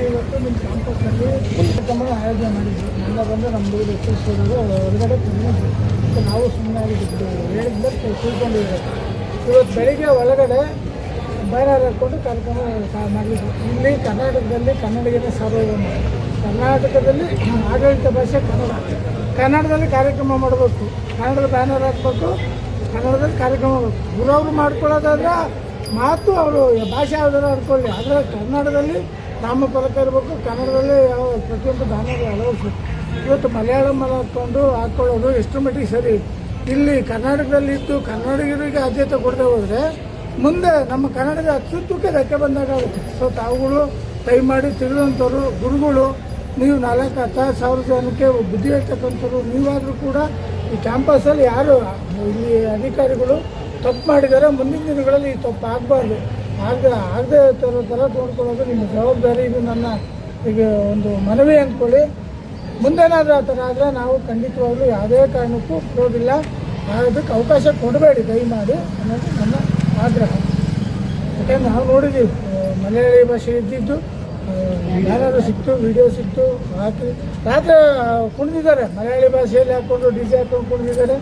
ಇವತ್ತು ನಿಮ್ಮ ಕ್ಯಾಂಪಸ್ನಲ್ಲಿ ಕಾರ್ಯಕ್ರಮ ಆಯೋಜನೆ ಮಾಡಿದ್ವಿ. ನನ್ನ ಬಂದು ನಮ್ಮದು ಯಶಸ್ವಿಗಳು ಹೊರಗಡೆ ಬಂದಿದ್ವಿ. ಮತ್ತು ನಾವು ಸುಮ್ಮನೆ ಆಗಿದ್ದು ಹೇಳಿದ್ಮೇಲೆ ತಿಳ್ಕೊಂಡಿದ್ದೀವಿ. ಇವತ್ತು ಬೆಳಿಗ್ಗೆ ಒಳಗಡೆ ಬ್ಯಾನರ್ ಹಾಕ್ಕೊಂಡು ಕಾರ್ಯಕ್ರಮ ಮಾಡಿದ್ವಿ. ಇಲ್ಲಿ ಕರ್ನಾಟಕದಲ್ಲಿ ಕನ್ನಡಿಗರೇ ಸಾರ್ವಜನಿಕ, ಕರ್ನಾಟಕದಲ್ಲಿ ಆಡಳಿತ ಭಾಷೆ ಕನ್ನಡ, ಕನ್ನಡದಲ್ಲಿ ಕಾರ್ಯಕ್ರಮ ಮಾಡಬೇಕು, ಕನ್ನಡದ ಬ್ಯಾನರ್ ಹಾಕ್ಬೇಕು, ಕನ್ನಡದಲ್ಲಿ ಕಾರ್ಯಕ್ರಮ ಮಾಡಬೇಕು. ಗುರವರು ಮಾಡ್ಕೊಳ್ಳೋದಾದ್ರೆ ಮಾತು ಅವರು ಭಾಷೆ ಯಾವುದಾದ್ರು ಆಡ್ಕೊಳ್ಳಿ, ಆದರೆ ಕನ್ನಡದಲ್ಲಿ ನಾಮಫಲಕ ಇರಬೇಕು, ಕನ್ನಡದಲ್ಲಿ ಯಾವ ಪ್ರತಿಯೊಂದು ಬ್ಯಾನರ್ ಅಳವಡಿಸ್ಬೇಕು. ಇವತ್ತು ಮಲಯಾಳಮಲ್ಲಿ ಹಾಕ್ಕೊಳ್ಳೋದು ಎಷ್ಟು ಮಟ್ಟಿಗೆ ಸರಿ? ಇಲ್ಲಿ ಕರ್ನಾಟಕದಲ್ಲಿ ಇದ್ದು ಕನ್ನಡಿಗರಿಗೆ ಆದ್ಯತೆ ಕೊಡದೆ ಹೋದರೆ ಮುಂದೆ ನಮ್ಮ ಕನ್ನಡದ ಅಸ್ತಿತ್ವಕ್ಕೆ ಧಕ್ಕೆ ಬಂದಾಗುತ್ತೆ. ಸೊ ತಾವುಗಳು ದಯಮಾಡಿ ತಿಳಿದಂಥವ್ರು, ಗುರುಗಳು, ನೀವು 4,000 ಜನಕ್ಕೆ ಬುದ್ಧಿ ಹೇಳ್ತಕ್ಕಂಥವ್ರು ನೀವಾದರೂ ಕೂಡ ಈ ಕ್ಯಾಂಪಸಲ್ಲಿ ಯಾರು ಇಲ್ಲಿ ಅಧಿಕಾರಿಗಳು ತಪ್ಪು ಮಾಡಿದ್ದಾರೆ, ಮುಂದಿನ ದಿನಗಳಲ್ಲಿ ಈ ತಪ್ಪು ಆಗಬಾರ್ದು, ಆಗದೆ ಥರ ನೋಡ್ಕೊಳ್ಳೋದು ನಿಮ್ಮ ಜವಾಬ್ದಾರಿ. ಇದು ನನ್ನ ಈಗ ಒಂದು ಮನವಿ ಅಂದ್ಕೊಳ್ಳಿ. ಮುಂದೇನಾದರೂ ಆ ಥರ ಆದರೆ ನಾವು ಖಂಡಿತವಾಗ್ಲೂ ಯಾವುದೇ ಕಾರಣಕ್ಕೂ ಬಿಡೋದಿಲ್ಲ. ಅದಕ್ಕೆ ಅವಕಾಶ ಕೊಡಬೇಡಿ ದಯಮಾಡಿ ಅನ್ನೋದು ನನ್ನ ಆಗ್ರಹ. ಯಾಕೆಂದ್ರೆ ನಾವು ನೋಡಿದ್ದೀವಿ ಮಲಯಾಳಿ ಭಾಷೆ ಇದ್ದಿದ್ದು ಯಾರಾದರೂ ಸಿಕ್ತು, ವಿಡಿಯೋ ಸಿಕ್ತು, ಹಾಕಿ ರಾತ್ರಿ ಕುಣಿದಿದ್ದಾರೆ, ಮಲಯಾಳಿ ಭಾಷೆಯಲ್ಲಿ ಹಾಕ್ಕೊಂಡು DJ ಹಾಕ್ಕೊಂಡು ಕುಣಿದಿದ್ದಾರೆ,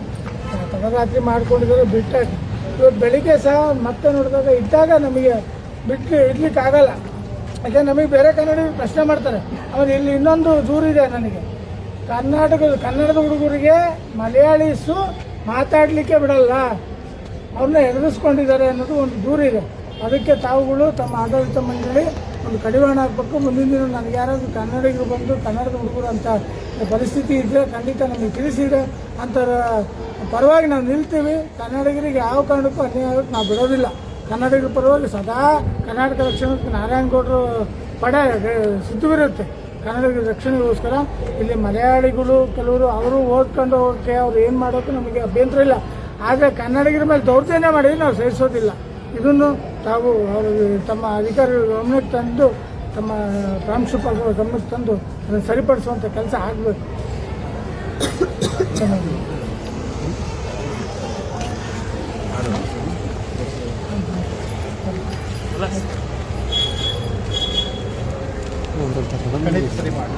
ತಡರಾತ್ರಿ ಮಾಡ್ಕೊಂಡಿದ್ದಾರೆ, ಬಿಟ್ಟಾಕಿ. ಇವತ್ತು ಬೆಳಿಗ್ಗೆ ಸಹ ಮತ್ತೆ ನೋಡಿದಾಗ ಇದ್ದಾಗ ನಮಗೆ ಬಿಟ್ಟು ಇಡ್ಲಿಕ್ಕಾಗಲ್ಲ. ಯಾಕೆ ನಮಗೆ ಬೇರೆ ಕನ್ನಡ ಪ್ರಶ್ನೆ ಮಾಡ್ತಾರೆ. ಆಮೇಲೆ ಇಲ್ಲಿ ಇನ್ನೊಂದು ದೂರಿದೆ ನನಗೆ, ಕನ್ನಡದ ಹುಡುಗರಿಗೆ ಮಲಯಾಳೀಸು ಮಾತಾಡಲಿಕ್ಕೆ ಬಿಡಲ್ಲ, ಅವ್ರನ್ನ ಎದುರಿಸ್ಕೊಂಡಿದ್ದಾರೆ ಅನ್ನೋದು ಒಂದು ದೂರಿದೆ. ಅದಕ್ಕೆ ತಾವುಗಳು ತಮ್ಮ ಆಡಳಿತ ಮಂಡಳಿ ಒಂದು ಕಡಿವಾಣ ಹಾಕಬೇಕು. ಮುಂದಿನ ದಿನ ನನಗೆ ಯಾರಾದರೂ ಕನ್ನಡಿಗರು ಬಂದು ಕನ್ನಡದ ಹುಡುಗರು ಅಂತ ಪರಿಸ್ಥಿತಿ ಇದ್ದರೆ ಖಂಡಿತ ನಮಗೆ ತಿಳಿಸಿದೆ, ಅಂಥರ ಪರವಾಗಿ ನಾವು ನಿಲ್ತೀವಿ. ಕನ್ನಡಿಗರಿಗೆ ಯಾವ ಕಾರಣಕ್ಕೂ ಅನ್ಯಾಯ ಆಗೋಕ್ಕೆ ನಾವು ಬಿಡೋದಿಲ್ಲ. ಕನ್ನಡಿಗರ ಪರವಾಗಿ ಸದಾ ಕರ್ನಾಟಕ ರಕ್ಷಣೆ ನಾರಾಯಣಗೌಡರು ಪಡೆ ಸಿದ್ಧವಿರುತ್ತೆ ಕನ್ನಡಿಗರ ರಕ್ಷಣೆಗೋಸ್ಕರ. ಇಲ್ಲಿ ಮಲಯಾಳಿಗಳು ಕೆಲವರು ಅವರು ಓದ್ಕೊಂಡು ಹೋಗೋಕ್ಕೆ ಅವ್ರು ಏನು ಮಾಡೋಕ್ಕೂ ನಮಗೆ ಅಭ್ಯಂತರ ಇಲ್ಲ. ಆದರೆ ಕನ್ನಡಿಗರ ಮೇಲೆ ದೌರ್ಜನ್ಯ ಮಾಡಿ ನಾವು ಸಹಿಸೋದಿಲ್ಲ. ಇದನ್ನು ತಾವು ಅವರು ತಮ್ಮ ಅಧಿಕಾರಿಗಳ ಗಮನಕ್ಕೆ ತಂದು, ತಮ್ಮ ಪ್ರಾಂಶುಪಾಲರ ಗಮನಕ್ಕೆ ತಂದು ಅದನ್ನು ಸರಿಪಡಿಸುವಂಥ ಕೆಲಸ ಆಗಬೇಕು. ಸರಿ ಮಾಡಿ